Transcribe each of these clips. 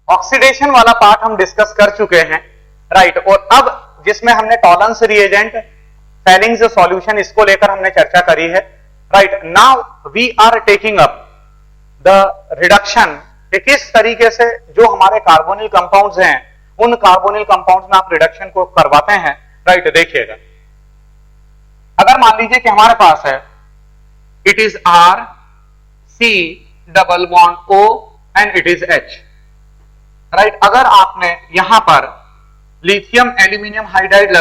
Oxidation वाला part हम discuss कर चुके हैं, राइट। और अब जिसमें हमने टॉलरेंस रिएजेंट, फेलिंग्स सॉल्यूशन, इसको लेकर हमने चर्चा करी है, right. Now we are taking up the reduction, किस तरीके से जो हमारे कार्बोनिल कंपाउंड्स हैं उन कार्बोनिल कंपाउंड्स में आप रिडक्शन को करवाते हैं, राइट। देखिएगा, अगर मान लीजिए कि हमारे पास है it is R C double bond O and it is H, right. अगर आपने यहां पर लिथियम एल्यूमिनियम हाइड्राइड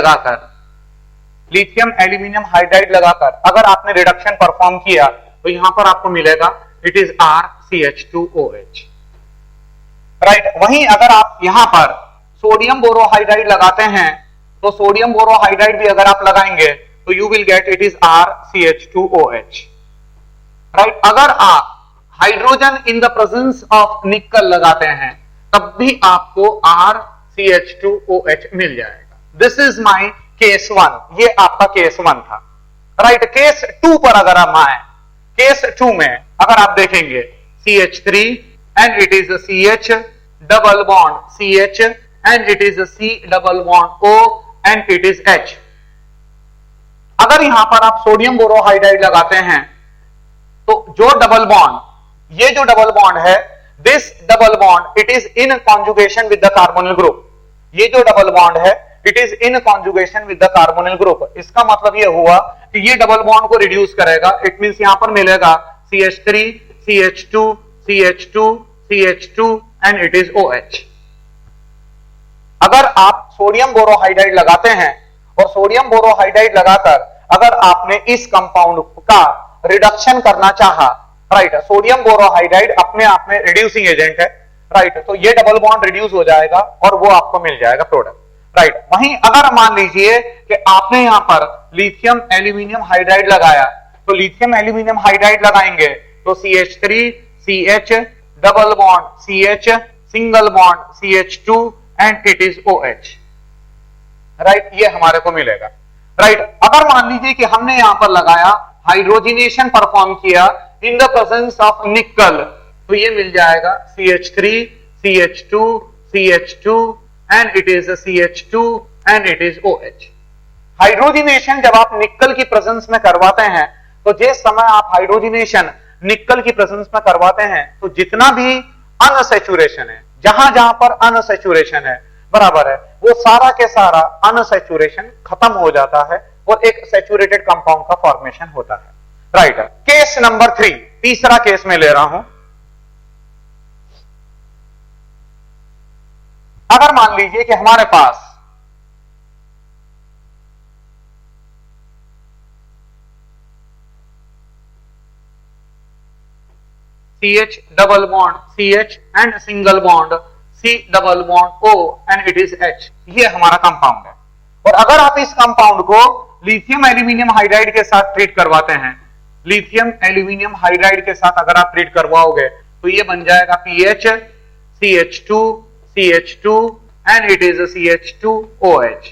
लगाकर अगर आपने रिडक्शन परफॉर्म किया तो यहां पर आपको मिलेगा इट इज RCH2OH, राइट। वहीं अगर आप यहां पर सोडियम बोरोहाइड्राइड लगाते हैं तो सोडियम बोरोहाइड्राइड भी अगर आप लगाएंगे तो you will get it is RCH2OH, right. अगर आप hydrogen in the presence of निकल लगाते हैं तब भी आपको RCH2OH मिल जाएगा। दिस इज माई केस 1, ये आपका केस 1 था, राइट। केस 2 पर अगर हम आए, केस 2 में अगर आप देखेंगे CH3 and it is CH double bond CH and it is C double bond O and it is H। अगर यहां पर आप सोडियम बोरोहाइड्राइड लगाते हैं तो जो डबल बॉन्ड, ये जो डबल बॉन्ड है, this double bond it is in conjugation with the carbonyl group, ये जो डबल बॉन्ड है it is in conjugation with the carbonyl group. इसका मतलब ये हुआ कि ये डबल बॉन्ड को रिड्यूस करेगा, इट मींस यहां पर मिलेगा CH3 CH2 CH2 CH2 and it is OH। अगर आप सोडियम बोरोहाइड्राइड लगाते हैं और सोडियम बोरोहाइड्राइड लगाकर अगर आपने इस कंपाउंड का रिडक्शन करना चाहा, राइट, सोडियम बोरोहाइड्राइड अपने आप में रिड्यूसिंग एजेंट है, राइट, तो ये डबल बॉन्ड रिड्यूस हो जाएगा और वो आपको मिल जाएगा प्रोडक्ट, राइट। वहीं अगर मान लीजिए कि आपने यहां पर लिथियम एल्यूमिनियम हाइड्राइड लगाया तो लिथियम एल्यूमिनियम हाइड्राइड लगाएंगे तो CH3 CH double bond CH single bond CH2 and it is OH, right, ये हमारे को मिलेगा, राइट। अगर मान लीजिए कि हमने यहां पर लगाया, हाइड्रोजिनेशन परफॉर्म किया इन द प्रेजेंस ऑफ निकल, तो ये मिल जाएगा CH3 CH2 CH2 and it is CH2 and it is OH। Hydrogenation जब आप निकल की प्रेजेंस में करवाते हैं तो जिस समय आप हाइड्रोजिनेशन निकल की प्रेजेंस में करवाते हैं तो जितना भी अनसैचुरेशन है, जहां जहां पर अनसैचुरेशन है, बराबर है, वो सारा के सारा अनसैचुरेशन खत्म हो जाता है और एक सैचुरेटेड कंपाउंड का फॉर्मेशन होता है, राइट। केस नंबर 3, तीसरा केस में ले रहा हूं। अगर मान लीजिए कि हमारे पास CH double bond CH and single bond C double bond O and it is H, ये हमारा कंपाउंड है। और अगर आप इस कंपाउंड को लिथियम एल्यूमिनियम हाइड्राइड के साथ ट्रीट करवाते हैं, लिथियम एल्यूमिनियम हाइड्राइड के साथ अगर आप ट्रीट करवाओगे तो ये बन जाएगा PH CH2 and it is CH2OH।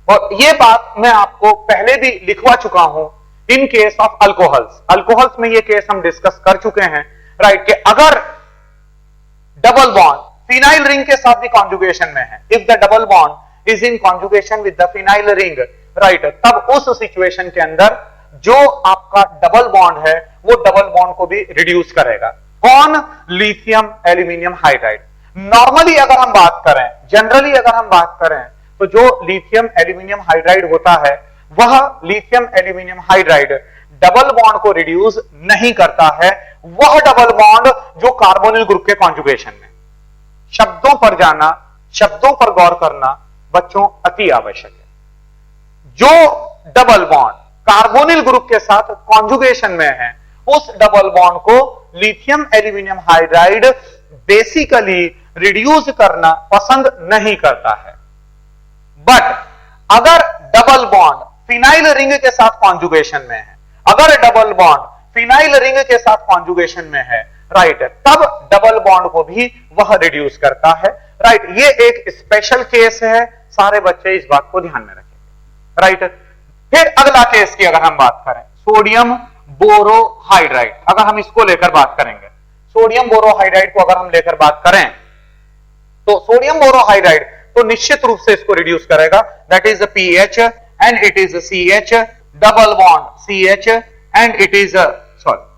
और ये बात मैं आपको पहले भी लिखवा चुका हूं in case of alcohols. Alcohols में ये केस हम डिस्कस कर चुके हैं, राइट, कि अगर डबल बॉन्ड फिनाइल रिंग के साथ भी कॉन्जुगेशन में है, if the double bond is in conjugation with the phenyl ring, right, तब उस सिचुएशन के अंदर जो आपका डबल बॉन्ड है वो डबल बॉन्ड को भी रिड्यूस करेगा। कौन? Lithium aluminium hydride. नॉर्मली अगर हम बात करें, जनरली अगर हम बात करें तो जो लिथियम एल्यूमिनियम हाइड्राइड होता है वह lithium aluminium hydride double bond को रिड्यूस नहीं करता है, वह डबल बॉन्ड जो कार्बोनिल ग्रुप के कॉन्जुगेशन में। शब्दों पर जाना, शब्दों पर गौर करना बच्चों अति आवश्यक है। जो डबल बॉन्ड कार्बोनिल ग्रुप के साथ कॉन्जुगेशन में है उस डबल बॉन्ड को lithium aluminium hydride basically reduce करना पसंद नहीं करता है। बट अगर डबल बॉन्ड फिनाइल रिंग के साथ कॉन्जुगेशन में है, अगर डबल बॉन्ड फिनाइल रिंग के साथ कॉन्जुगेशन में है, राइट, तब डबल बॉन्ड को भी वह रिड्यूस करता है, राइट। ये एक स्पेशल केस है, सारे बच्चे इस बात को ध्यान में रखेंगे, राइट। फिर अगला केस की अगर हम बात करें, सोडियम बोरोहाइड्राइड, अगर हम इसको लेकर बात करेंगे, सोडियम बोरोहाइड्राइड को अगर हम लेकर बात करें तो सोडियम बोरोहाइड्राइड तो निश्चित रूप से इसको रिड्यूस करेगा, that is pH and it is CH double bond CH and it is sorry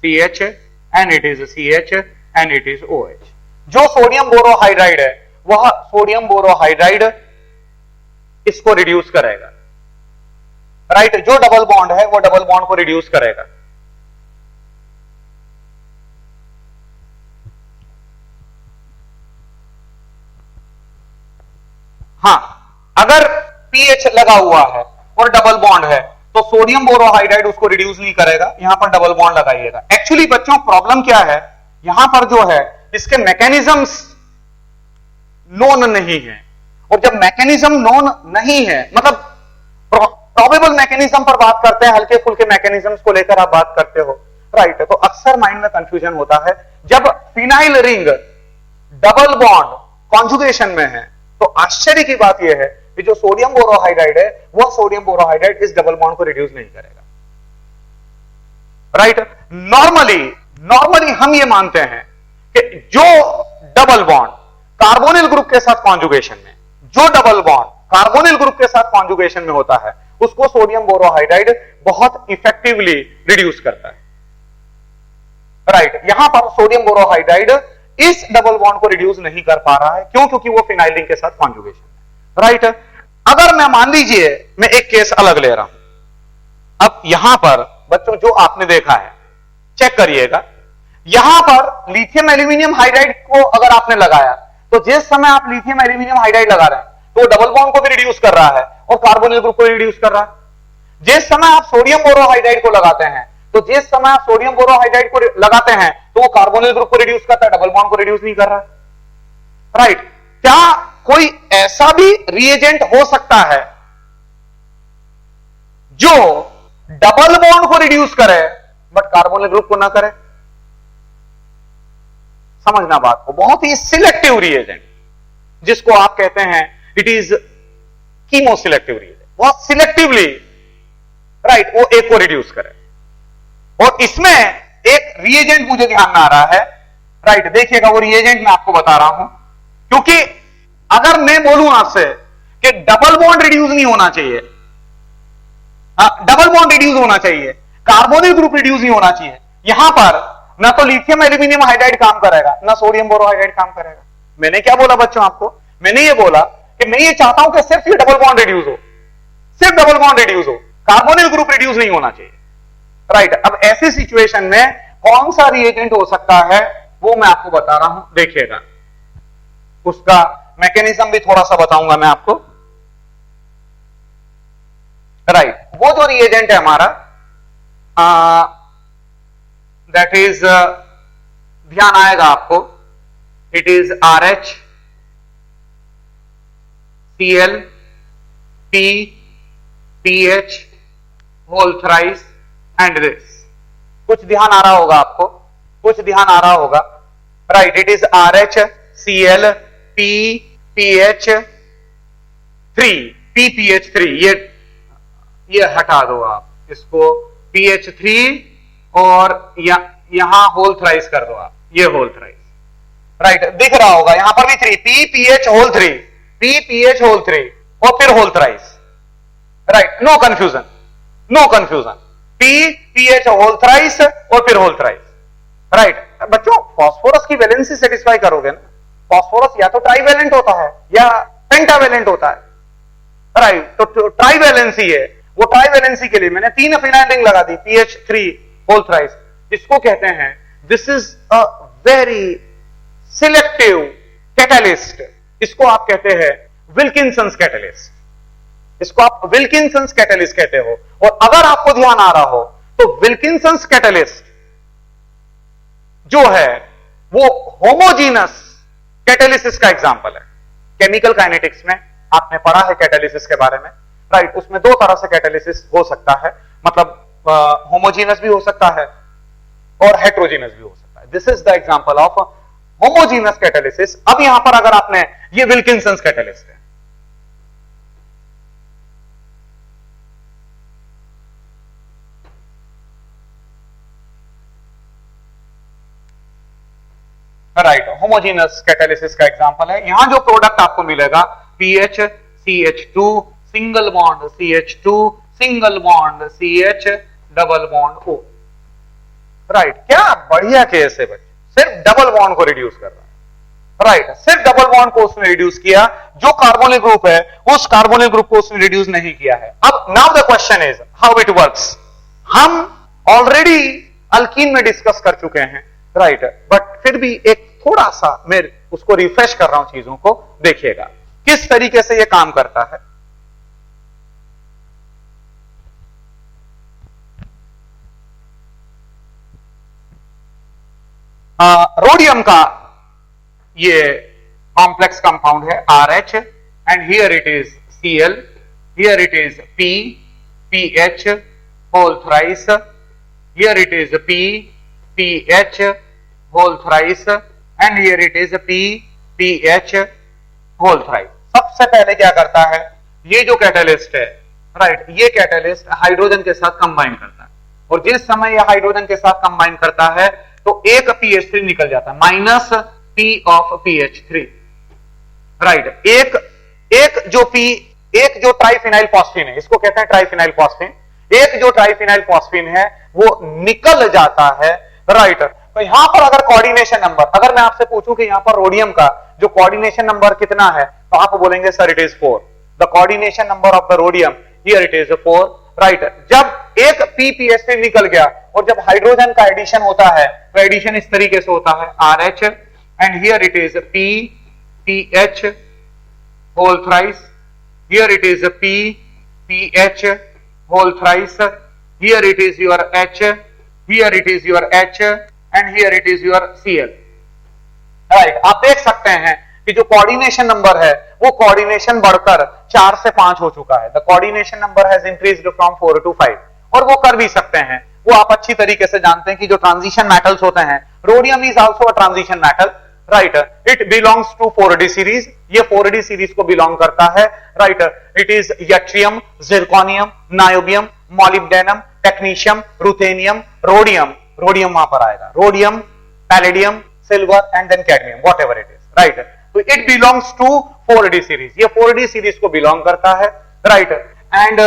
CH and it is CH and it is OH। जो सोडियम बोरोहाइड्राइड है वह सोडियम बोरोहाइड्राइड इसको रिड्यूस करेगा, राइट। जो डबल बॉन्ड है वो double bond को reduce करेगा। हां, अगर पीएच लगा हुआ है और डबल बॉन्ड है तो सोडियम बोरोहाइड्राइड उसको रिड्यूस नहीं करेगा, यहां पर डबल बॉन्ड लगाइएगा। एक्चुअली बच्चों प्रॉब्लम क्या है, यहां पर जो है इसके मैकेनिज्म्स नोन नहीं है, और जब मैकेनिज्म नोन नहीं है मतलब प्रोबेबल मैकेनिज्म पर बात करते हैं, हल्के फुल्के मैकेनिज्म्स को लेकर आप बात करते हो, राइट। तो अक्सर माइंड में कंफ्यूजन होता है। जब phenyl ring double bond conjugation में है तो आश्चर्य की बात यह है कि जो सोडियम बोरोहाइड्राइड है वह सोडियम बोरोहाइड्राइड इस डबल बॉन्ड को रिड्यूस नहीं करेगा, राइट। नॉर्मली हम ये मानते हैं कि जो डबल बॉन्ड कार्बोनिल ग्रुप के साथ कॉन्जुगेशन में, जो डबल बॉन्ड कार्बोनिल ग्रुप के साथ कॉन्जुगेशन में होता है उसको सोडियम बोरोहाइड्राइड बहुत इफेक्टिवली रिड्यूस करता है, राइट। यहां पर सोडियम बोरोहाइड्राइड इस डबल बॉन्ड को रिड्यूस नहीं कर पा रहा है, क्यों? क्योंकि वो फिनाइल रिंग के साथ कॉन्जुगेशन है, राइट। अगर मैं मान लीजिए मैं एक केस अलग ले रहा हूं। अब यहां पर बच्चों जो आपने देखा है चेक करिएगा, यहां पर लिथियम एल्यूमिनियम हाइड्राइड को अगर आपने लगाया तो जिस समय आप लिथियम एल्यूमिनियम हाइड्राइड लगा रहे हैं तो डबल बॉन्ड को भी रिड्यूस कर रहा है और कार्बोनिल ग्रुप को रिड्यूस कर रहा है। जिस समय आप सोडियम बोरोहाइड्राइड को लगाते हैं तो जिस समय आप सोडियम बोरोहाइड्राइड को लगाते हैं तो वो कार्बोनिल ग्रुप को रिड्यूस करता है, डबल बॉन्ड को रिड्यूस नहीं कर रहा है, राइट। क्या कोई ऐसा भी रिएजेंट हो सकता है जो डबल बॉन्ड को रिड्यूस करे बट कार्बोनिल ग्रुप को ना करे? समझना बात को, बहुत ही सिलेक्टिव रिएजेंट जिसको आप कहते हैं इट इज कीमोसिलेक्टिव रिएजेंट, बहुत सिलेक्टिवली, राइट, वो एक को रिड्यूस करे। और इसमें एक रिएजेंट मुझे ध्यान में आ रहा है, राइट, देखिएगा वो रिएजेंट मैं आपको बता रहा हूं, क्योंकि अगर मैं बोलूं आपसे कि डबल बॉन्ड रिड्यूस नहीं होना चाहिए, डबल बॉन्ड रिड्यूस होना चाहिए, कार्बोनिल ग्रुप रिड्यूस नहीं होना चाहिए, यहां पर ना तो लिथियम एल्यूमिनियम हाइड्राइड काम करेगा ना सोडियम बोरोहाइड्राइड काम करेगा। मैंने क्या बोला बच्चों आपको? मैंने ये बोला कि मैं ये चाहता हूं कि सिर्फ ये डबल बॉन्ड रिड्यूस हो, सिर्फ डबल बॉन्ड रिड्यूस हो, कार्बोनिल ग्रुप रिड्यूस नहीं होना चाहिए, राइट। अब ऐसी सिचुएशन में कौन सा रिएजेंट हो सकता है वो मैं आपको बता रहा हूं, देखिएगा उसका मैकेनिज्म भी थोड़ा सा बताऊंगा मैं आपको, राइट। वो जो रिएजेंट है हमारा दैट इज ध्यान आएगा आपको, it is RH Cl P PH whole thrice and this. कुछ ध्यान आ रहा होगा आपको, कुछ ध्यान आ रहा होगा, right. It is RH Cl P PH 3 P PH 3, ये हटा दो आप इसको, PH 3 और यहां होल थ्राइस कर दो आप, ये होल थ्राइस, राइट, दिख रहा होगा यहां पर भी 3 P PH whole 3 P PH whole 3 और फिर whole thrice, right. No confusion, no confusion, P PH whole thrice और फिर होल थ्राइस, राइट। बच्चों फास्फोरस की वैलेंसी सेटिस्फाई करोगे ना, फास्फोरस या तो ट्राइवेलेंट होता है या पेंटावेलेंट होता है, राइट। तो ट्राइवेलेंसी है, वो ट्राइवेलेंसी के लिए मैंने 3 फिनाइल रिंग लगा दी, PH 3 होल थ्राइस, इसको कहते हैं this is a very selective catalyst, इसको आप कहते हैं विल्किंसंस कैटलिस्ट, इसको आप विल्किंसंस कैटलिस्ट कहते हो। और अगर आपको ध्यान आ रहा हो तो विल्किंसंस कैटलिस्ट जो है वो होमोजीनस कैटालिसिस का एग्जांपल है। केमिकल काइनेटिक्स में आपने पढ़ा है कैटालिसिस के बारे में, राइट। उसमें 2 तरह से कैटालिसिस हो सकता है, मतलब होमोजीनस भी हो सकता है और हेट्रोजीनस भी हो सकता है। This is the example of homogeneous catalysis. अब यहां पर अगर आपने ये विल्किंसंस कैटालिस्ट है, राइट, होमोजेनस कैटालिसिस का एग्जांपल है। यहां जो प्रोडक्ट आपको मिलेगा PH CH2 single bond CH2 single bond CH double bond O। Right, क्या बढ़िया केस है बच्चे, सिर्फ डबल बॉन्ड को रिड्यूस कर रहा है। राइट, सिर्फ डबल बॉन्ड को उसने रिड्यूस किया, जो कार्बोनिल ग्रुप है उस कार्बोनिल ग्रुप को उसने रिड्यूस नहीं किया है। अब now the question is how it works. हम ऑलरेडी अल्कीन में डिस्कस कर चुके हैं, राइट, बट फिर भी एक थोड़ा सा मैं उसको रिफ्रेश कर रहा हूं चीजों को, देखिएगा किस तरीके से यह काम करता है। रोडियम का ये कॉम्प्लेक्स कंपाउंड है RH and here it is Cl, here it is P PH whole thrice, here it is P PH whole thrice and here it is P PH whole thrice. सबसे पहले क्या करता है, ये जो कैटालिस्ट है, right, ये कैटालिस्ट हाइड्रोजन के साथ कंबाइन करता है, और जिस समय यह हाइड्रोजन के साथ कंबाइन करता है तो एक PH3 निकल जाता है, minus P of PH3। Right, एक जो ट्राइफिनाइल फॉस्फीन है, इसको कहते हैं ट्राइफिनाइल फॉस्फीन, एक जो ट्राइफिनाइल फॉस्फीन है वो निकल जाता है। राइट, तो यहां पर अगर कोऑर्डिनेशन नंबर, अगर मैं आपसे पूछूं कि यहां पर रोडियम का जो कोऑर्डिनेशन नंबर कितना है, तो आप बोलेंगे sir it is 4। The coordination number of the rhodium here it is 4। Right, जब एक PPH3 निकल गया और जब हाइड्रोजन का एडिशन होता है तो एडिशन इस तरीके से होता है, RH and here it is P PH whole thrice, here it is P PH whole thrice, here it is your H, here it is your H and here it is your Cl। Right, आप देख सकते हैं कि जो coordination number है वो coordination बढ़कर 4 से 5 हो चुका है। The coordination number has increased from 4 to 5, और वो कर भी सकते हैं, वो आप अच्छी तरीके से जानते हैं कि जो ट्रांजिशन मेटल्स होते हैं, rhodium is also a transition metal. Right, it belongs to 4D series, ये 4D सीरीज को बिलोंग करता है। Right, it is yttrium, zirconium, niobium, molybdenum, technetium, ruthenium, rhodium, rhodium वहां पर आएगा, rhodium, palladium, silver and then cadmium, whatever it is. Right, तो it belongs to 4D series, ये 4D series को belong करता है। Right, and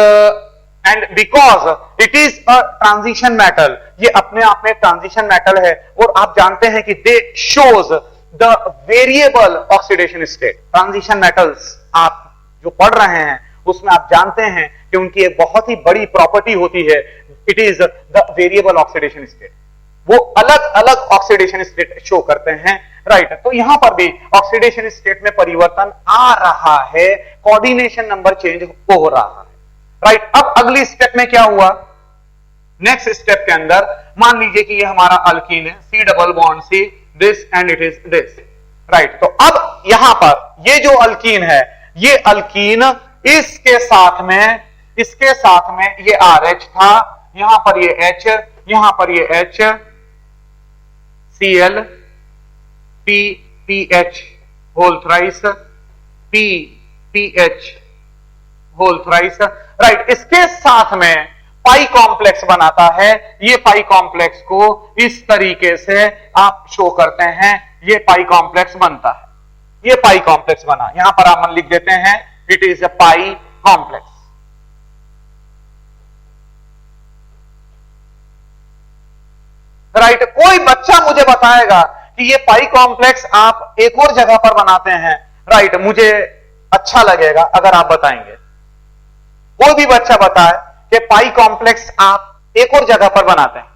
because it is a transition metal, ये अपने आप में ट्रांजिशन मेटल है, और आप जानते हैं कि दे shows the variable oxidation state. Transition metals आप जो पढ़ रहे हैं उसमें आप जानते हैं कि उनकी एक बहुत ही बड़ी प्रॉपर्टी होती है, it is the variable oxidation state, वो अलग अलग ऑक्सीडेशन स्टेट शो करते हैं। राइट, तो यहां पर भी ऑक्सीडेशन स्टेट में परिवर्तन आ रहा है, कोऑर्डिनेशन नंबर चेंज हो रहा है। राइट, अब अगली स्टेप में क्या हुआ, नेक्स्ट स्टेप के अंदर मान लीजिए कि ये हमारा अल्कीन है, C double bond C, this and it is this. Right, तो अब यहां पर ये जो अल्कीन है, ये अल्कीन इसके साथ में ये RH था, यहां पर ये H, यहां पर ये H, Cl, P PH whole thrice, P PH whole thrice. Right, इसके साथ में पाई कॉम्प्लेक्स बनाता है, ये पाई कॉम्प्लेक्स को इस तरीके से आप शो करते हैं, ये पाई कॉम्प्लेक्स बनता है, ये पाई कॉम्प्लेक्स बना, यहां पर आप लिख देते हैं it is a pi complex. Right, कोई बच्चा मुझे बताएगा कि ये पाई कॉम्प्लेक्स आप एक और जगह पर बनाते हैं, राइट, मुझे अच्छा लगेगा अगर आप बताएंगे। कोई भी बच्चा बताए कि पाई कॉम्प्लेक्स आप एक और जगह पर बनाते हैं।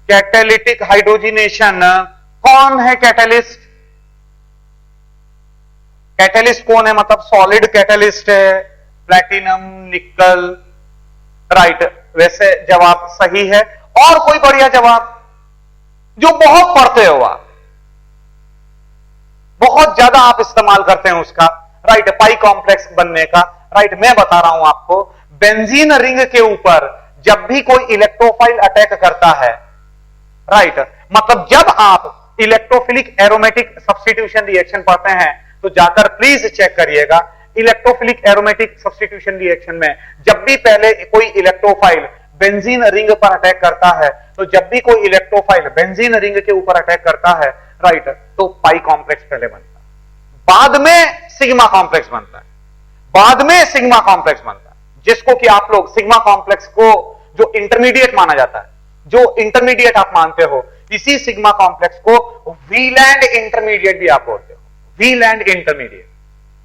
कैटेलिटिक हाइड्रोजिनेशन, कौन है कैटेलिस्ट? कैटेलिस्ट कौन है, मतलब सॉलिड कैटेलिस्ट है, प्लैटिनम, निकल। राइट, वैसे जवाब सही है। और कोई बढ़िया जवाब जो बहुत पढ़ते हो आप, बहुत ज्यादा आप इस्तेमाल करते हैं उसका, राइट, पाई कॉम्प्लेक्स बनने का। राइट, मैं बता रहा हूं आपको, बेंजीन रिंग के ऊपर जब भी कोई इलेक्ट्रोफाइल अटैक करता है, राइट, मतलब जब आप इलेक्ट्रोफिलिक एरोमेटिक सब्स्टिट्यूशन रिएक्शन पढ़ते हैं तो जाकर प्लीज चेक करिएगा, इलेक्ट्रोफिलिक एरोमेटिक सब्स्टिट्यूशन रिएक्शन में जब भी पहले कोई इलेक्ट्रोफाइल बेंजीन रिंग पर अटैक करता है, तो जब भी कोई इलेक्ट्रोफाइल बेंजीन रिंग के ऊपर अटैक करता है, राइट, तो पाई कॉम्प्लेक्स पहले बनता है, बाद में सिग्मा कॉम्प्लेक्स बनता है, बाद में सिग्मा कॉम्प्लेक्स बनता है, जिसको कि आप लोग सिग्मा कॉम्प्लेक्स को जो इंटरमीडिएट माना जाता है, जो इंटरमीडिएट आप मानते हो, इसी सिग्मा कॉम्प्लेक्स को वीलैंड इंटरमीडिएट भी आप बोलते हो, वीलैंड इंटरमीडिएट।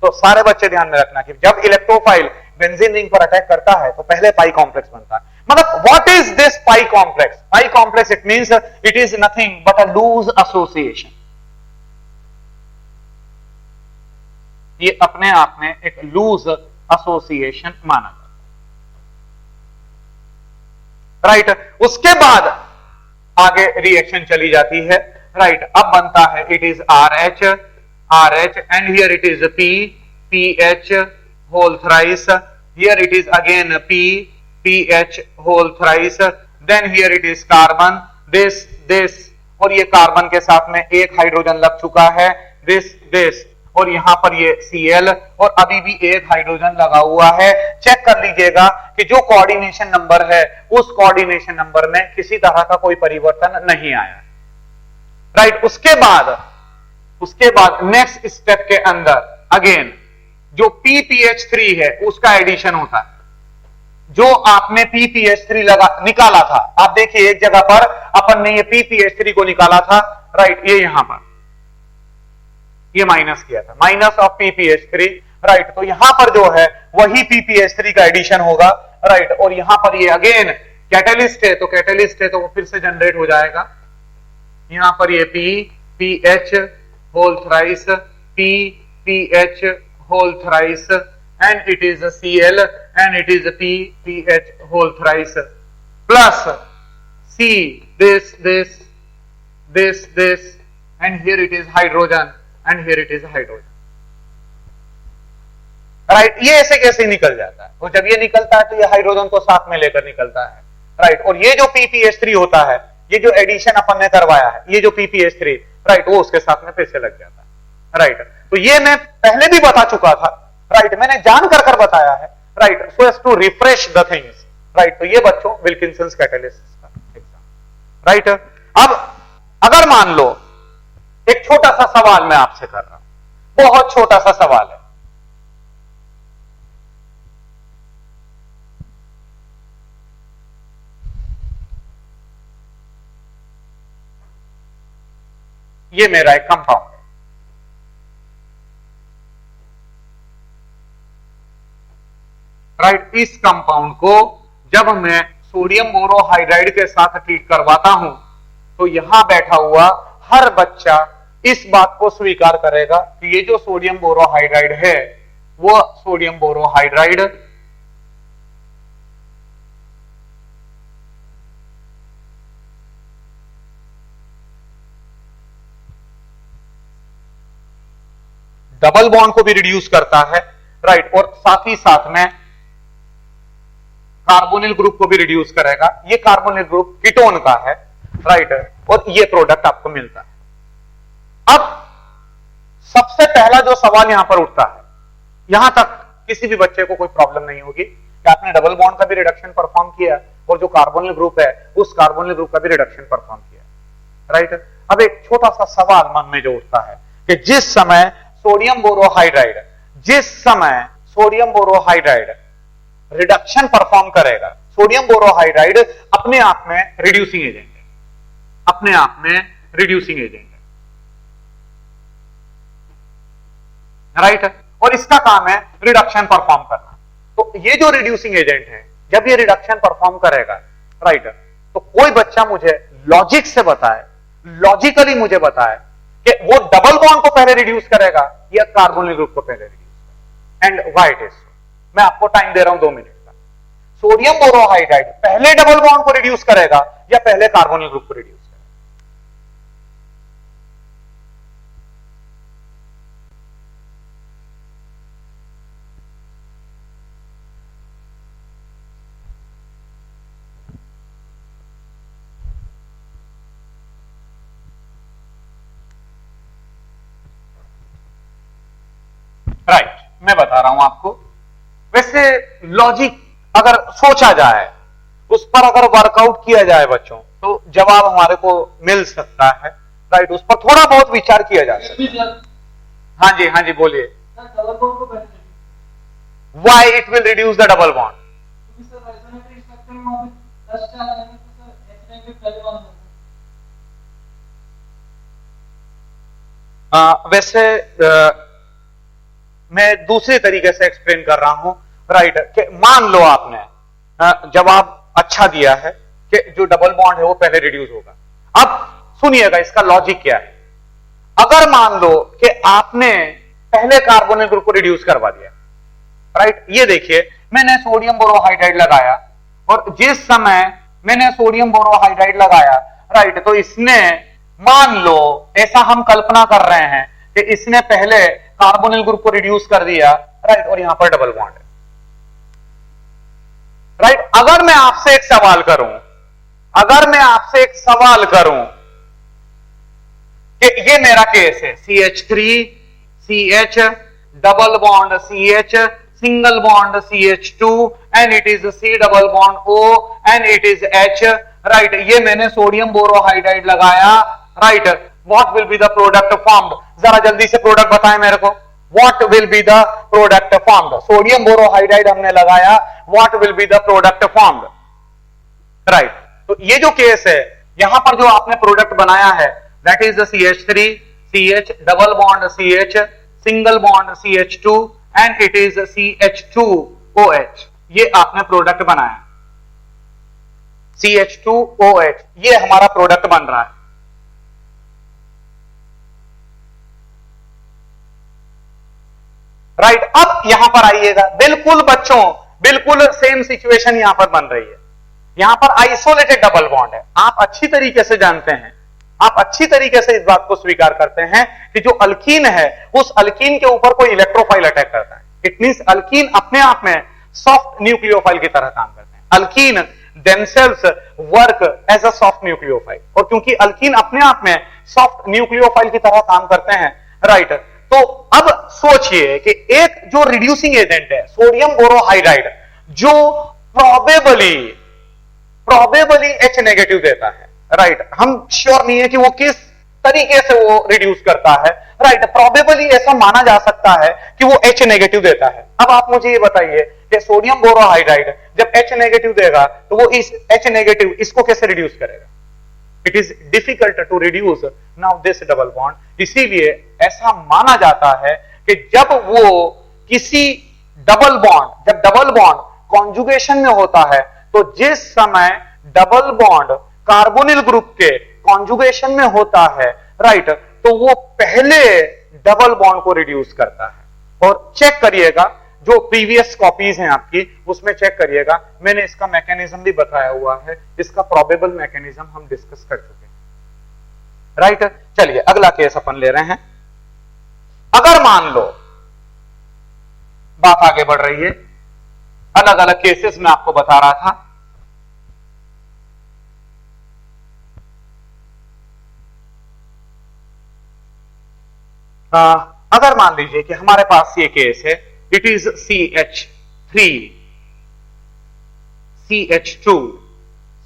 तो सारे बच्चे ध्यान में रखना कि जब इलेक्ट्रोफाइल बेंजीन रिंग पर अटैक करता है तो पहले पाई कॉम्प्लेक्स बनता है। मतलब what is this pi complex? Pi complex it means it is nothing but a loose association. ये अपने आप में एक लूज एसोसिएशन माना जाता है, राइट। उसके बाद आगे रिएक्शन चली जाती है, राइट। अब बनता है it is RH and here it is PH whole thrice, here it is again PH whole thrice, then here it is carbon, this और ये कार्बन के साथ में एक हाइड्रोजन लग चुका है, this और यहां पर ये Cl और अभी भी एक हाइड्रोजन लगा हुआ है। चेक कर लीजिएगा कि जो कोऑर्डिनेशन नंबर है उस कोऑर्डिनेशन नंबर में किसी तरह का कोई परिवर्तन नहीं आया, राइट। उसके बाद नेक्स्ट स्टेप के अंदर अगेन जो PPH3 है उसका एडिशन होता है। जो आपने PPH3 निकाला था, आप देखिए एक जगह पर अपन ने ये PPH3 को निकाला था, राइट, ये यहां पर ये माइनस किया था, माइनस ऑफ PPH3, राइट। तो यहां पर जो है वही PPH3 का एडिशन होगा, राइट। और यहां पर ये अगेन कैटलिस्ट है, तो कैटलिस्ट है तो वो फिर से जनरेट हो जाएगा। यहां पर ये PH whole thrice, PH whole thrice, and it is a Cl and it is a PH whole thrice plus C this and here it is hydrogen and here it is hydrogen, right. ये ऐसे कैसे निकल जाता है? तो जब ये निकलता है तो ये हाइड्रोजन को साथ में लेकर निकलता है, राइट। और ये जो PPH3 होता है, ये जो एडिशन अपन ने करवाया है, ये जो PPH3, राइट, वो उसके साथ में फिर से लग जाता है, राइट। तो ये मैं पहले भी बता चुका था, राइट, मैंने जान कर बताया है, right, so as to refresh the things, right. तो ये बच्चों विल्किंसंस कैटालिसिस का एग्जाम, राइट। अब अगर मान लो एक छोटा सा सवाल मैं आपसे कर रहा हूं, बहुत छोटा सा सवाल है, ये मेरा एक कंपाउंड है, राइट। इस कंपाउंड को जब मैं सोडियम बोरोहाइड्राइड के साथ ट्रीट करवाता हूं तो यहां बैठा हुआ हर बच्चा इस बात को स्वीकार करेगा कि ये जो सोडियम बोरोहाइड्राइड है वो सोडियम बोरोहाइड्राइड डबल बॉन्ड को भी रिड्यूस करता है, राइट, और साथ ही साथ में कार्बोनिल ग्रुप को भी रिड्यूस करेगा। ये कार्बोनिल ग्रुप कीटोन का है, राइट, और ये प्रोडक्ट आपको मिलता है। अब सबसे पहला जो सवाल यहां पर उठता है, यहां तक किसी भी बच्चे को कोई प्रॉब्लम नहीं होगी कि आपने डबल बॉन्ड का भी रिडक्शन परफॉर्म किया और जो कार्बोनिल ग्रुप है उस कार्बोनिल ग्रुप का भी रिडक्शन परफॉर्म किया, राइट। अब एक छोटा सा सवाल मन में जो उठता है कि जिस समय सोडियम बोरोहाइड्राइड रिडक्शन परफॉर्म करेगा, सोडियम बोरोहाइड्राइड अपने आप में रिड्यूसिंग एजेंट है, अपने आप में रिड्यूसिंग एजेंट है, राइट, और इसका काम है रिडक्शन परफॉर्म करना। तो ये जो रिड्यूसिंग एजेंट है जब ये रिडक्शन परफॉर्म करेगा, राइट, तो कोई बच्चा मुझे लॉजिक से बताए, लॉजिकली मुझे बताए कि वो डबल बॉन्ड को पहले रिड्यूस करेगा या कार्बोनिल ग्रुप को पहले रिड्यूस करेगा, and why it is so. मैं आपको टाइम दे रहा हूं 2 मिनट का। सोडियम बोरोहाइड्राइड पहले डबल बॉन्ड को रिड्यूस करेगा या पहले कार्बोनिल ग्रुप को रिड्यूस करेगा? राइट, मैं बता रहा हूं आपको। वैसे लॉजिक अगर सोचा जाए, उस पर अगर वर्कआउट किया जाए बच्चों, तो जवाब हमारे को मिल सकता है, राइट। उस पर थोड़ा बहुत विचार किया जा सकता है। हाँ जी, हाँ जी, बोलिए। Why it will reduce the double bond? वैसे मैं दूसरे तरीके से एक्सप्लेन कर रहा हूं, राइट। मान लो आपने जवाब अच्छा दिया है कि जो डबल बॉन्ड है वो पहले रिड्यूस होगा। अब सुनिएगा इसका लॉजिक क्या है। अगर मान लो कि आपने पहले कार्बोनिल ग्रुप को रिड्यूस करवा दिया, राइट। ये देखिए, मैंने सोडियम बोरोहाइड्राइड लगाया, और जिस समय मैंने सोडियम बोरोहाइड्राइड लगाया, राइट, तो इसने, मान लो ऐसा हम कल्पना कर रहे हैं कि इसने पहले कार्बोनिल ग्रुप को रिड्यूस कर दिया, राइट, और यहां पर डबल बॉन्ड है, राइट। अगर मैं आपसे एक सवाल करूं, अगर मैं आपसे एक सवाल करूं कि ये मेरा केस है, CH3 CH double bond CH single bond CH2 and it is C double bond O and it is H, right। ये मैंने सोडियम बोरोहाइड्राइड लगाया, right। what will be the product formed? जरा जल्दी से प्रोडक्ट बताएं मेरे को। what will be the product formed? Sodium borohydride हमने लगाया, what will be the product formed, right। तो ये जो केस है, यहां पर जो आपने प्रोडक्ट बनाया है, that is the CH3 CH double bond CH single bond CH2 and it is CH2OH। ये आपने प्रोडक्ट बनाया, CH2OH, ये हमारा प्रोडक्ट बन रहा है, राइट। अब यहां पर आइएगा, बिल्कुल बच्चों, बिल्कुल सेम सिचुएशन यहां पर बन रही है। यहां पर आइसोलेटेड डबल बॉन्ड है। आप अच्छी तरीके से जानते हैं, आप अच्छी तरीके से इस बात को स्वीकार करते हैं कि जो अल्कीन है, उस अल्कीन के ऊपर कोई इलेक्ट्रोफाइल अटैक करता है। इट मींस अल्कीन अपने आप में सॉफ्ट न्यूक्लियोफाइल की तरह काम करते हैं। Alkene themselves work as a soft nucleophile, और क्योंकि अल्कीन अपने आप में सॉफ्ट न्यूक्लियोफाइल की तरह काम करते हैं, राइट। तो अब सोचिए कि एक जो रिड्यूसिंग एजेंट है सोडियम बोरोहाइड्राइड, जो प्रोबेबली H नेगेटिव देता है, राइट। हम श्योर नहीं है कि वो किस तरीके से वो रिड्यूस करता है, राइट। प्रोबेबली ऐसा माना जा सकता है कि वो H नेगेटिव देता है। अब आप मुझे ये बताइए कि सोडियम बोरोहाइड्राइड जब H नेगेटिव देगा, तो वो इस H नेगेटिव इसको कैसे रिड्यूस करेगा? It is difficult to reduce now this double bond. इसीलिए ऐसा माना जाता है कि जब वो किसी डबल बॉन्ड, जब डबल बॉन्ड कॉन्जुगेशन में होता है, तो जिस समय डबल बॉन्ड कार्बोनिल ग्रुप के कॉन्जुगेशन में होता है, राइट, तो वो पहले डबल बॉन्ड को रिड्यूस करता है। और चेक करिएगा, जो प्रीवियस कॉपीज हैं आपकी, उसमें चेक करिएगा, मैंने इसका मैकेनिज्म भी बताया हुआ है, इसका प्रोबेबल मैकेनिज्म हम डिस्कस कर चुके हैं, राइट। चलिए अगला केस अपन ले रहे हैं। अगर मान लो, बात आगे बढ़ रही है, अलग अलग केसेस में आपको बता रहा था। अगर मान लीजिए कि हमारे पास ये केस है, it is CH3 CH2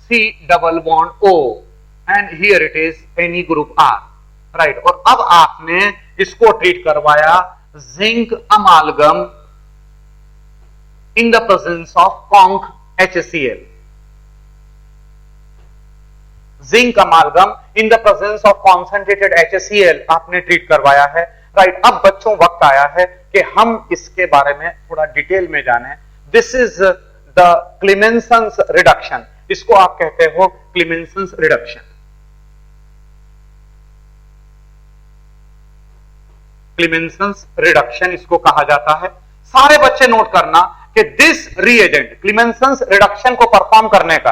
C double bond O and here it is any group R, right. और अब आपने इसको ट्रीट करवाया zinc amalgam in the presence of conc HCl, zinc amalgam in the presence of concentrated HCl आपने treat करवाया है, right. अब बच्चों वक्त आया है कि हम इसके बारे में थोड़ा डिटेल में जानें। दिस इज द क्लीमेंसन्स रिडक्शन, इसको आप कहते हो क्लीमेंसन्स रिडक्शन। क्लीमेंसन्स रिडक्शन इसको कहा जाता है। सारे बच्चे नोट करना कि दिस रीएजेंट, क्लीमेंसन्स रिडक्शन को परफॉर्म करने का,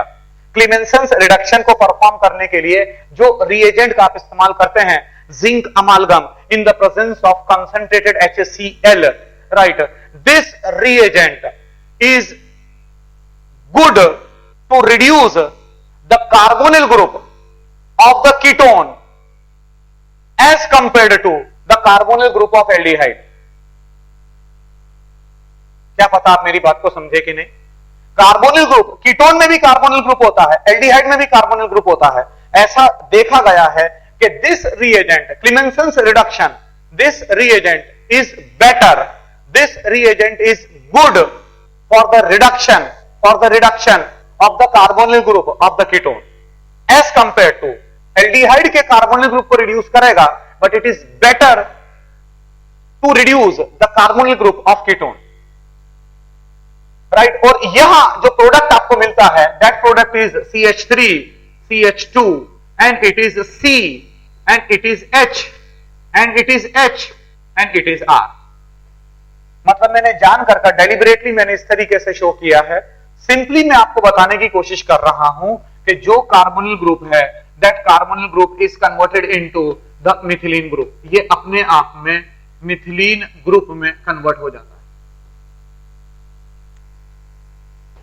क्लीमेंसन्स रिडक्शन को परफॉर्म करने के लिए जो रिएजेंट का आप इस्तेमाल करते हैं, zinc amalgam in the presence of concentrated HCl, right. This reagent is good to reduce the carbonyl group of the ketone as compared to the carbonyl group of aldehyde. क्या पता आप मेरी बात को समझे कि नहीं? कार्बोनिल ग्रुप, कीटोन में भी कार्बोनिल ग्रुप होता है, एल्डिहाइड में भी कार्बोनिल ग्रुप होता है। ऐसा देखा गया है कि this reagent, Clemmensen's reduction, this reagent is better, this reagent is good for the reduction of the carbonyl group of the ketone as compare to aldehyde के कार्बोनिल ग्रुप को रिड्यूस करेगा, but it is better to reduce the carbonyl group of ketone, right. और यहां जो product आपको मिलता है, that product is CH3, CH2 and it is C and it is H and it is H and it is R। मतलब मैंने जानकर deliberately मैंने इस तरीके से शो किया है, सिंपली मैं आपको बताने की कोशिश कर रहा हूं कि जो कार्बोनिल ग्रुप है, that carbonyl group is converted into the methylene group, ये अपने आप में मिथिलीन ग्रुप में कन्वर्ट हो जाता है।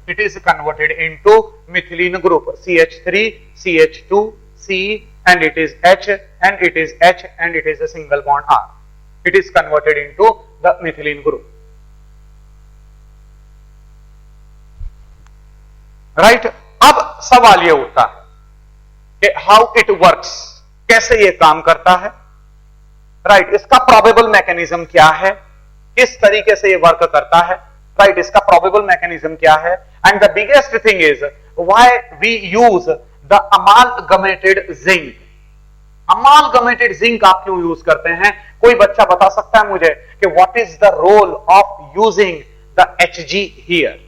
It is converted into methylene group CH3, CH2, C and it is H and it is H and it is a single bond R. It is converted into the methylene group. Right? अब सवाल ये उठता है कि how it works, कैसे ये काम करता है, राइट? इसका प्रोबेबल मैकेनिज्म क्या है, किस तरीके से ये वर्क करता है, राइट? इसका प्रोबेबल मैकेनिज्म क्या है, and the biggest thing is why we use the amalgamated zinc. Amalgamated zinc आप क्यों यूज करते हैं? कोई बच्चा बता सकता है मुझे कि what is the role of using the Hg here?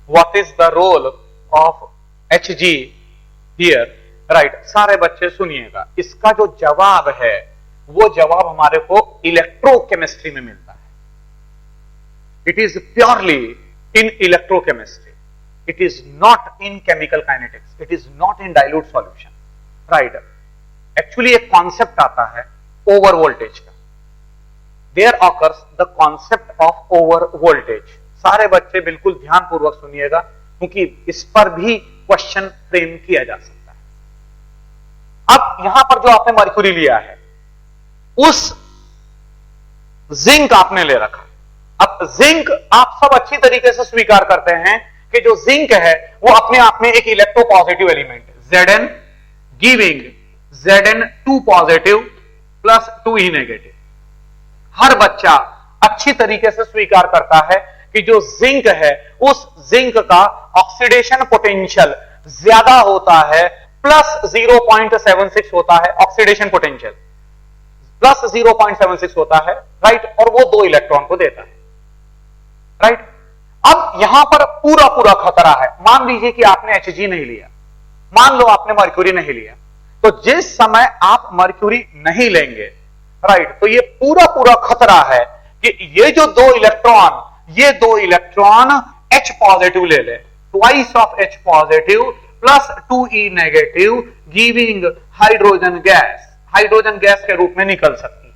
What is the role of Hg here? Right, सारे बच्चे सुनिएगा, इसका जो जवाब है वो जवाब हमारे को इलेक्ट्रोकेमिस्ट्री में मिलता है। It is purely in electrochemistry, it is not in chemical kinetics, it is not in dilute solution, right. Actually एक कॉन्सेप्ट आता है ओवर वोल्टेज का, there occurs the concept of over voltage. सारे बच्चे बिल्कुल ध्यानपूर्वक सुनिएगा, क्योंकि इस पर भी क्वेश्चन फ्रेम किया जा सकता है। अब यहां पर जो आपने मर्क्यूरी लिया है, उस जिंक आपने ले रखा। अब जिंक आप सब अच्छी तरीके से स्वीकार करते हैं कि जो जिंक है वो अपने आप में एक इलेक्ट्रोपॉजिटिव एलिमेंट है, Zn giving Zn2 positive plus 2e negative. हर बच्चा अच्छी तरीके से स्वीकार करता है कि जो जिंक है, उस जिंक का ऑक्सीडेशन पोटेंशियल ज्यादा होता है, प्लस 0.76 होता है ऑक्सीडेशन पोटेंशियल, प्लस 0.76 होता है, राइट। और वो 2 इलेक्ट्रॉन को देता है, राइट। अब यहां पर पूरा पूरा खतरा है। मान लीजिए कि आपने Hg नहीं लिया, मान लो आपने मर्क्यूरी नहीं लिया, तो जिस समय आप मर्क्यूरी नहीं लेंगे, राइट, तो ये पूरा पूरा खतरा है कि ये जो 2 इलेक्ट्रॉन, ये 2 इलेक्ट्रॉन H पॉजिटिव ले ले, twice of H positive plus 2e negative giving hydrogen gas, hydrogen gas के रूप में निकल सकती है,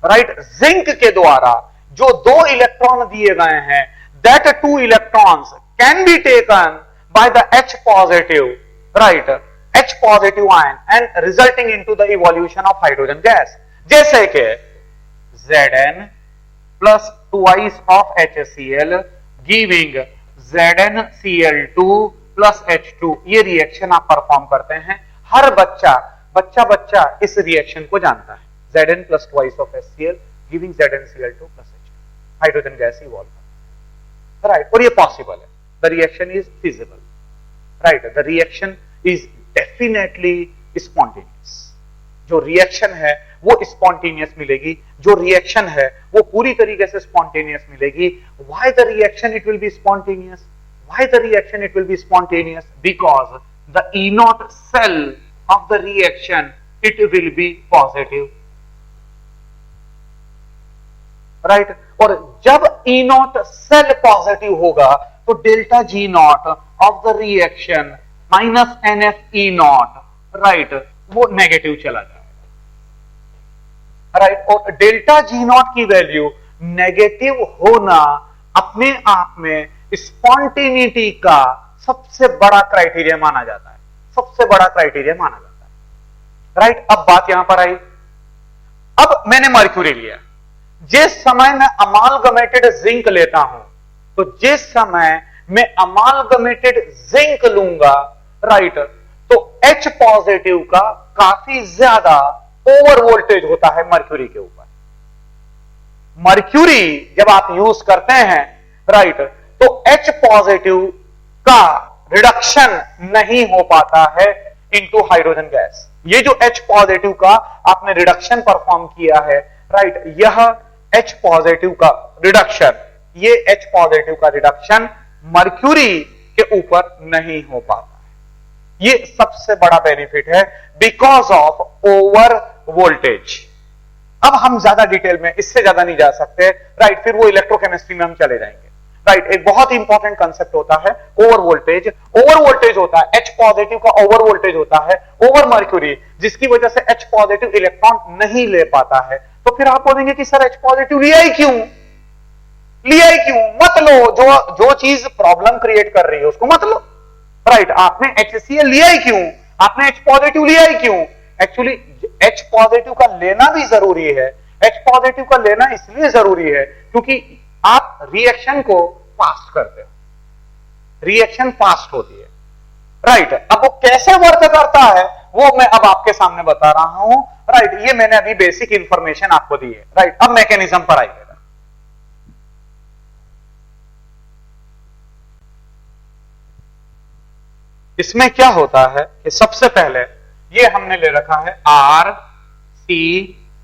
राइट। जिंक के द्वारा जो 2 इलेक्ट्रॉन दिए गए हैं, that 2 electrons can be taken by the H positive, right, H positive ion and resulting into the evolution of hydrogen gas, जैसे कि Zn plus twice of HCl giving ZnCl2 plus H2। ये reaction आप perform करते हैं। हर बच्चा इस reaction को जानता है, Zn plus twice of HCl giving ZnCl2 plus H2, hydrogen gas evolve, right. और ये पॉसिबल है, the reaction is feasible, right, the reaction is definitely spontaneous. जो रिएक्शन है वो स्पॉन्टेनियस मिलेगी, जो रिएक्शन है वो पूरी तरीके से स्पॉन्टेनियस मिलेगी। Why the reaction it will be spontaneous? Why the reaction it will be spontaneous? Because the E0 cell of the reaction it will be positive, right. और जब E0 सेल पॉजिटिव होगा तो delta G0 of the reaction minus NF E0, right, वो negative चला जाएगा, right. और delta G0 की value negative होना अपने आप में स्पॉन्टेनिटी का सबसे बड़ा क्राइटेरिया माना जाता है, सबसे बड़ा क्राइटेरिया माना जाता है। राइट, अब बात यहां पर आई। अब मैंने मर्क्यूरी लिया, जिस समय मैं अमालगमेटेड जिंक लेता हूं, तो जिस समय मैं अमालगमेटेड जिंक लूंगा, राइट, तो H पॉजिटिव का काफी ज्यादा ओवर वोल्टेज होता है मर्क्यूरी के ऊपर। मर्क्यूरी जब आप यूज करते हैं, राइट, तो H पॉजिटिव का रिडक्शन नहीं हो पाता है इनटू हाइड्रोजन गैस। ये जो H पॉजिटिव का आपने रिडक्शन परफॉर्म किया है, राइट, यह H पॉजिटिव का रिडक्शन, ये H पॉजिटिव का रिडक्शन मर्क्यूरी के ऊपर नहीं हो पाता है। ये सबसे बड़ा बेनिफिट है बिकॉज ऑफ ओवर वोल्टेज। अब हम ज्यादा डिटेल में इससे ज्यादा नहीं जा सकते, राइट, फिर वो इलेक्ट्रोकेमिस्ट्री में हम चले जाएंगे। राइट, एक बहुत इंपॉर्टेंट कंसेप्ट होता है ओवर वोल्टेज। ओवर वोल्टेज होता है H पॉजिटिव का ओवर वोल्टेज होता है ओवर मर्क्यूरी, जिसकी वजह से H पॉजिटिव इलेक्ट्रॉन नहीं ले पाता है। तो फिर आप बोलेंगे कि सर H पॉजिटिव लिया ही क्यों, लिया ही क्यों? मत लो, जो चीज प्रॉब्लम क्रिएट कर रही है उसको मत लो। राइट, आपने HCl लिया ही क्यों, आपने H पॉजिटिव लिया ही क्यों? एक्चुअली H पॉजिटिव का लेना भी जरूरी है। H पॉजिटिव का लेना इसलिए जरूरी है क्योंकि आप रिएक्शन को फास्ट करते हो, रिएक्शन फास्ट होती है। राइट, अब वो कैसे वर्क करता है वो मैं अब आपके सामने बता रहा हूं। राइट, ये मैंने अभी बेसिक इंफॉर्मेशन आपको दी है। राइट, अब मैकेनिज्म पर आइएगा। इसमें क्या होता है कि सबसे पहले ये हमने ले रखा है R C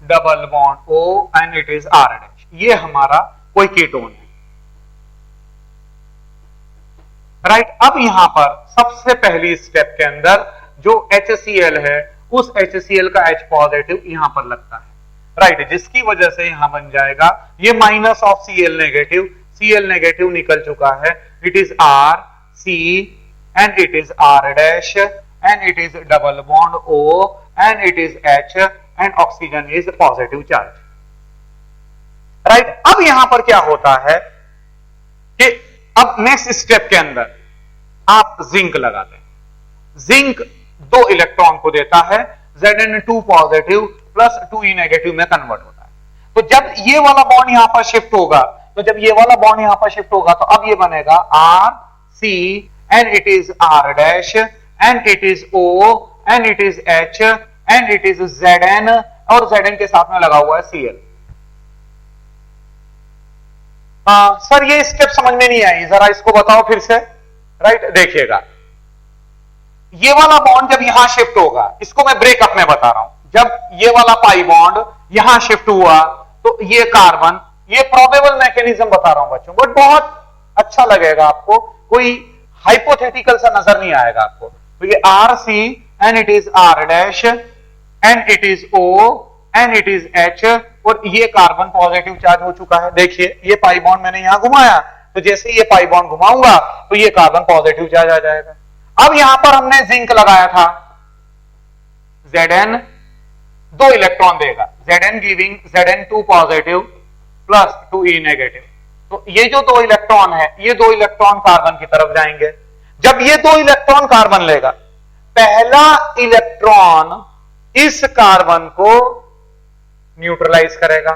double bond O and it is R dash. ये हमारा कोई कीटोन है। राइट, अब यहां पर सबसे पहली स्टेप के अंदर जो HCl है, उस HCl का H पॉजिटिव यहां पर लगता है। राइट, जिसकी वजह से यहां बन जाएगा ये minus of Cl negative, Cl negative निकल चुका है। It is R C and it is R dash and it is double bond O and it is H and oxygen is positive charge. Right, अब यहां पर क्या होता है कि अब नेक्स्ट स्टेप के अंदर आप जिंक लगाते हैं। जिंक 2 इलेक्ट्रॉन को देता है, Zn2 positive plus 2e negative में कन्वर्ट होता है। तो जब ये वाला बॉन्ड यहां पर शिफ्ट होगा, तो जब ये वाला बॉन्ड यहां पर शिफ्ट होगा, तो अब ये बनेगा R C and it is R dash and it is O and it is H and it is Zn और Zn के साथ में लगा हुआ है Cl। सर ये स्टेप समझ में नहीं आई, जरा इसको बताओ फिर से। राइट, देखिएगा, ये वाला बॉन्ड जब यहां शिफ्ट होगा, इसको मैं ब्रेकअप में बता रहा हूं। जब ये वाला पाई बॉन्ड यहां शिफ्ट हुआ तो ये कार्बन, ये प्रोबेबल मैकेनिज्म बता रहा हूं बच्चों, बट बहुत अच्छा लगेगा आपको, कोई हाइपोथेटिकल सा नजर नहीं आएगा आपको। तो ये R C and it is R dash and it is O and it is H और ये कार्बन पॉजिटिव चार्ज हो चुका है। देखिए ये पाई बॉन्ड मैंने यहां घुमाया, तो जैसे ये पाई बॉन्ड घुमाऊंगा तो ये कार्बन पॉजिटिव चार्ज आ जाएगा। अब यहां पर हमने जिंक लगाया था, Zn 2 इलेक्ट्रॉन देगा, Zn giving Zn2 positive plus 2e negative. तो ये जो 2 इलेक्ट्रॉन है, ये 2 इलेक्ट्रॉन कार्बन की तरफ जाएंगे। जब ये 2 इलेक्ट्रॉन कार्बन लेगा, पहला इलेक्ट्रॉन इस कार्बन को न्यूट्रलाइज करेगा।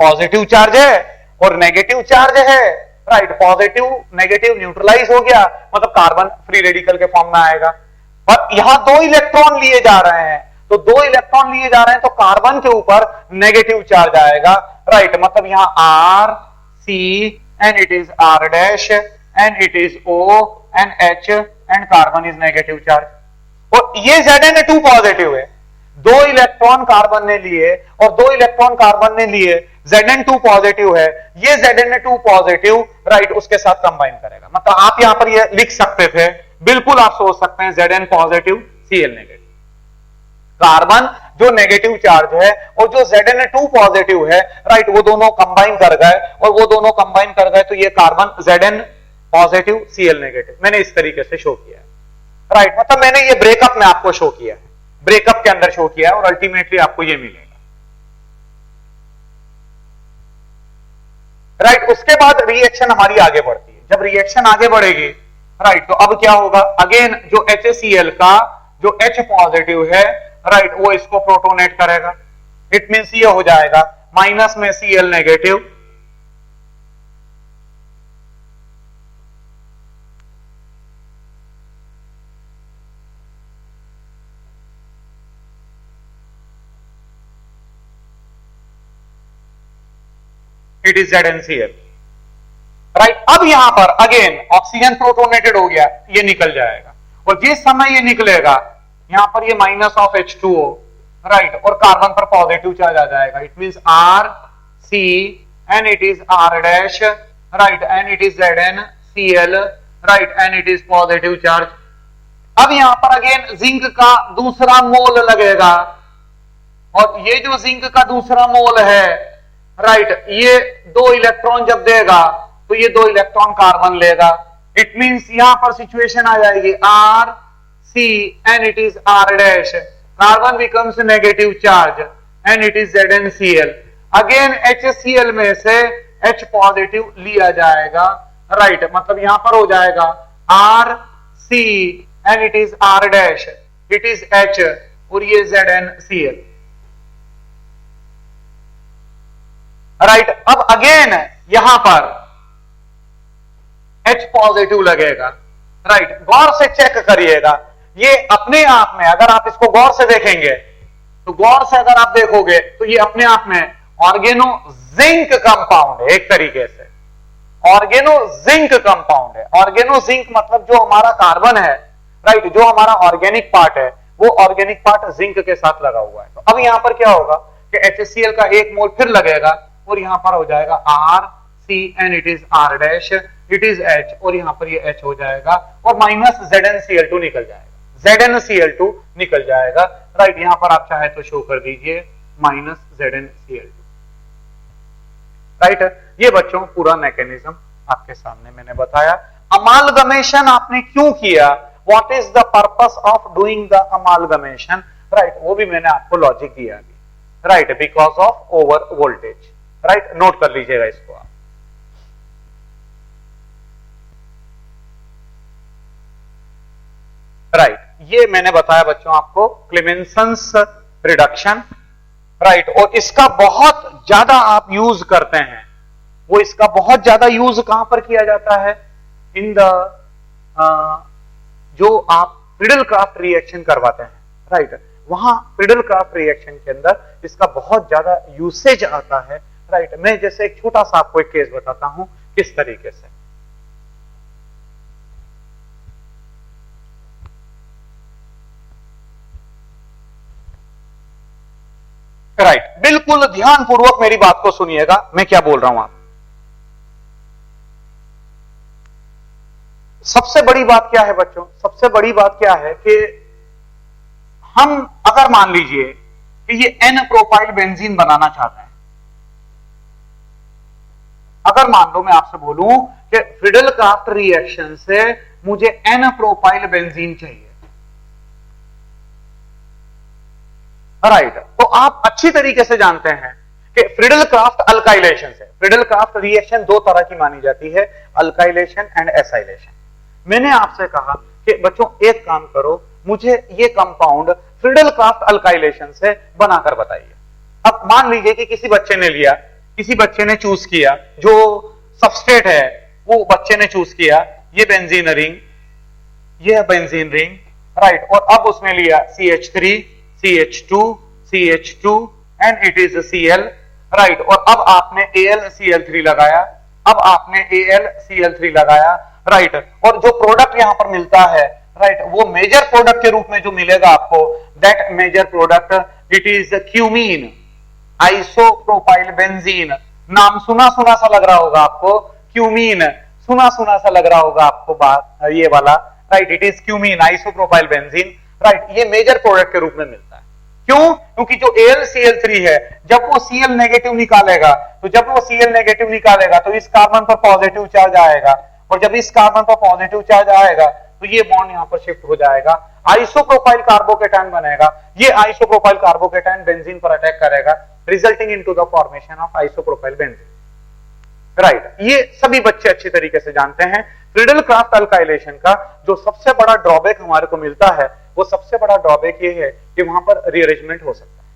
पॉजिटिव चार्ज है और नेगेटिव चार्ज है। राइट, पॉजिटिव नेगेटिव न्यूट्रलाइज हो गया, मतलब कार्बन फ्री रेडिकल के फॉर्म में आएगा। और यहां 2 इलेक्ट्रॉन लिए जा रहे हैं, तो 2 इलेक्ट्रॉन लिए जा रहे हैं तो कार्बन के ऊपर नेगेटिव चार्ज आएगा। राइट, मतलब यहां R C and it is R dash and it is O and H and carbon is negative charge। और ये Zn2 पॉजिटिव है, 2 इलेक्ट्रॉन कार्बन ने लिए और 2 इलेक्ट्रॉन कार्बन ने लिए, Zn2 पॉजिटिव है, ये Zn2 पॉजिटिव राइट उसके साथ कंबाइन करेगा। मतलब आप यहां पर ये लिख सकते थे, बिल्कुल आप सोच सकते हैं Zn positive Cl negative. Carbon जो नेगेटिव चार्ज है और जो Zn2 पॉजिटिव है, राइट, वो दोनों कंबाइन कर गए और वो दोनों कंबाइन कर गए तो ये carbon Zn positive Cl negative. मैंने इस तरीके से शो किया है। राइट, मतलब मैंने ये ब्रेकअप में आपको शो किया है, ब्रेकअप के अंदर शो किया है और अल्टीमेटली आपको ये मिलेगा। राइट, उसके बाद रिएक्शन हमारी आगे बढ़ती है। जब रिएक्शन आगे बढ़ेगी, राइट, तो अब क्या होगा, अगेन जो HCl का जो H पॉजिटिव है, राइट, वो इसको प्रोटोनेट करेगा। इट मींस ये हो जाएगा माइनस में Cl negative, it is ZnCl, right. अब यहां पर अगेन ऑक्सीजन प्रोटोनेटेड हो गया, ये निकल जाएगा, और जिस समय ये निकलेगा यहां पर ये माइनस ऑफ H2O, राइट, और कार्बन पर पॉजिटिव चार्ज आ जाएगा। It means R C and it is R dash, right, and it is ZnCl, right, and it is positive charge. अब यहां पर अगेन जिंक का दूसरा मोल लगेगा, और ये जो जिंक का दूसरा मोल है, राइट, ये 2 इलेक्ट्रॉन जब देगा तो ये 2 इलेक्ट्रॉन कार्बन लेगा। इट मींस यहां पर सिचुएशन आ जाएगी R C and it is R dash, carbon becomes negative charge and it is ZnCl। Again HCl में से H पॉजिटिव लिया जाएगा, राइट, मतलब यहां पर हो जाएगा R C and it is R dash, it is H और ये ZnCl, राइट। अब अगेन यहां पर H पॉजिटिव लगेगा, राइट। गौर से चेक करिएगा, ये अपने आप में अगर आप इसको गौर से देखेंगे, तो गौर से अगर आप देखोगे तो ये अपने आप में ऑर्गेनो जिंक कंपाउंड है, एक तरीके से ऑर्गेनो जिंक कंपाउंड है। ऑर्गेनो जिंक मतलब जो हमारा कार्बन है, राइट, जो हमारा ऑर्गेनिक पार्ट है, वो ऑर्गेनिक पार्ट जिंक के साथ लगा हुआ है। तो अब यहां पर क्या होगा कि HCl का 1 मोल फिर लगेगा, और यहां पर हो जाएगा R C and it is R dash, it is H, और यहां पर ये H हो जाएगा, और माइनस ZnCl2 निकल जाएगा, ZnCl2 निकल जाएगा, राइट। यहां पर आप चाहे तो शो कर दीजिए माइनस ZnCl2, राइट। ये बच्चों पूरा मैकेनिज्म आपके सामने मैंने बताया। अमालगमेशन आपने क्यों किया, what is the purpose of doing the amalgamation, right, वो भी मैंने आपको लॉजिक दिया, right, because of over voltage, right, note कर लीजिएगा इसको आप। राइट, ये मैंने बताया बच्चों आपको क्लेमेंसन्स रिडक्शन, राइट, और इसका बहुत ज्यादा आप यूज करते हैं। वो इसका बहुत ज्यादा यूज कहां पर किया जाता है, इन द जो आप फ्रीडल-क्राफ्ट रिएक्शन करवाते हैं, राइट, वहां फ्रीडल-क्राफ्ट रिएक्शन के अंदर इसका बहुत ज्यादा यूसेज आता है, राइट। मैं जैसे एक छोटा सा आपको एक केस बताता हूं किस तरीके से। राइट, बिल्कुल ध्यानपूर्वक मेरी बात को सुनिएगा, मैं क्या बोल रहा हूं। आप सबसे बड़ी बात क्या है बच्चों, सबसे बड़ी बात क्या है कि हम अगर मान लीजिए कि ये N प्रोपाइल बेंजीन बनाना चाहते हैं, अगर मान लो मैं आपसे बोलूं कि फ्रीडल-क्राफ्ट रिएक्शन से मुझे N प्रोपाइल बेंजीन चाहिए, राइट, तो आप अच्छी तरीके से जानते हैं कि फ्रीडल-क्राफ्ट अल्काइलेशन से, फ्रीडल-क्राफ्ट रिएक्शन 2 तरह की मानी जाती है, अल्काइलेशन एंड एसाइलेशन। मैंने आपसे कहा कि बच्चों एक काम करो, मुझे ये कंपाउंड फ्रीडल-क्राफ्ट अल्काइलेशन से बनाकर बताइए। अब मान लीजिए कि किसी बच्चे ने लिया, किसी बच्चे ने चूज किया, जो सबस्ट्रेट है वो बच्चे ने चूज किया, ये बेंजीन रिंग, ये बेंजीन रिंग, राइट, और अब उसने लिया CH3 CH2 CH2 and it is Cl, right, और अब आपने AlCl3 लगाया, अब आपने AlCl3 लगाया, राइट, और जो प्रोडक्ट यहां पर मिलता है, राइट, वो मेजर प्रोडक्ट के रूप में जो मिलेगा आपको, that major product it is cumene isopropyl benzene. नाम सुना सुना सा लग रहा होगा आपको, क्यूमीन सुना सुना सा लग रहा होगा आपको बात ये वाला, right, it is cumene isopropyl benzene, right, ये मेजर प्रोडक्ट के रूप में मिलता है। क्यों? क्योंकि जो AlCl3 है जब वो Cl नेगेटिव निकालेगा, तो जब वो Cl नेगेटिव निकालेगा तो इस कार्बन पर पॉजिटिव चार्ज आएगा, और जब इस कार्बन पर पॉजिटिव चार्ज आएगा तो ये बॉन्ड यहां पर शिफ्ट हो जाएगा, आइसोप्रोपाइल कार्बोकेटायन बनेगा, ये आइसोप्रोपाइल कार्बोकेटायन बेंजीन पर अटैक करेगा, resulting into the formation of isopropyl benzene. Right, ये सभी बच्चे अच्छी तरीके से जानते हैं। फ्रीडल क्राफ्ट अल्काइलेशन का जो सबसे बड़ा ड्रॉबैक हमारे को मिलता है, वो सबसे बड़ा ड्रॉबैक ये है कि वहां पर रीअरेंजमेंट हो सकता है।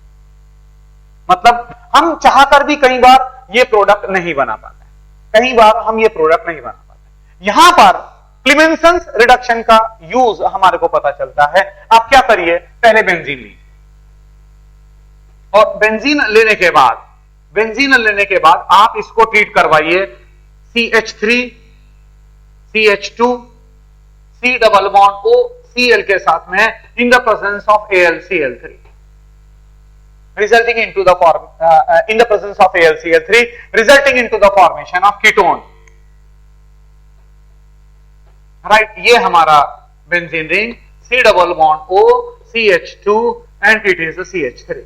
मतलब हम चाहकर भी कई बार ये प्रोडक्ट नहीं बना पाते, कई बार हम ये प्रोडक्ट नहीं बना पाते। यहां पर क्लीमेंसन रिडक्शन का यूज हमारे को पता चलता है। आप क्या करिए, पहले बेंजीन लीजिए और बेंजीन लेने के बाद आप इसको ट्रीट करवाइए CH3 CH2 C double bond O Cl के साथ में इन the presence of AlCl3 resulting into the in the presence of AlCl3 resulting into the formation of ketone, right? ये हमारा benzene ring C double bond O CH2 and it is a CH3,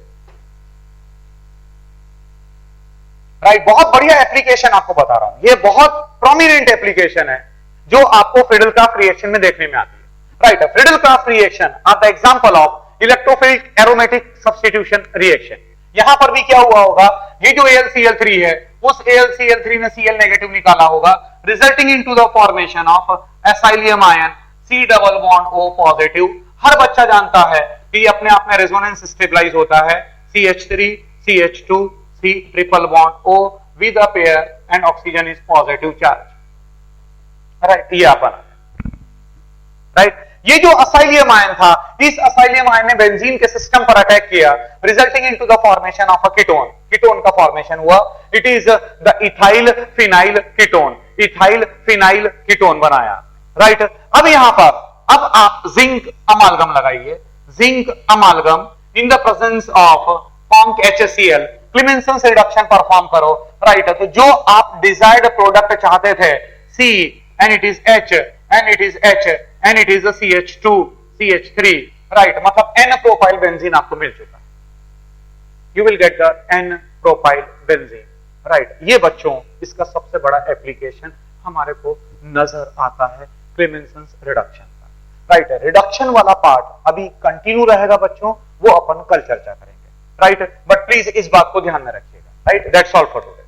right. बहुत बढ़िया application आपको बता रहा हूं, ये बहुत प्रोमिनेंट एप्लीकेशन है जो आपको फ्रीडल क्राफ्ट रिएक्शन में देखने में आती है, right. Friedel Craft reaction are the example of electrophilic aromatic substitution reaction. यहां पर भी क्या हुआ होगा, ये जो AlCl3 है उस AlCl3 ने Cl नेगेटिव निकाला होगा, resulting into the formation of acylium ion C double bond O positive. हर बच्चा जानता है कि अपने आप में रेजोनेंस स्टेबलाइज होता है, CH3 CH2 C triple bond O with a pair and oxygen is positive charge, right. ये अपन, राइट। ये जो असाइलियम आयन था, इस असाइलियम आयन ने बेंजीन के सिस्टम पर अटैक किया, resulting into the formation of a ketone. Ketone का फॉर्मेशन हुआ, it is the ethyl phenyl ketone, ethyl phenyl ketone बनाया, राइट। अब यहां पर अब आप जिंक अमालगम लगाइए, zinc amalgam in the presence of conc HCl, क्लीमेंसन reduction perform करो, राइट। तो जो आप डिजायर्ड प्रोडक्ट चाहते थे C and it is H and it is H and it is a CH2 CH3, right. मतलब N प्रोफाइल बेंजीन आपको मिल चुका है, you will get the N profile benzene, right. ये बच्चों इसका सबसे बड़ा एप्लीकेशन हमारे को नजर आता है क्लीमेंसन रिडक्शन का, राइट। रिडक्शन वाला पार्ट अभी कंटिन्यू रहेगा बच्चों, वो अपन कल चर्चा करेंगे, राइट। बट प्लीज इस बात को ध्यान में रखिएगा, right. That's all for today.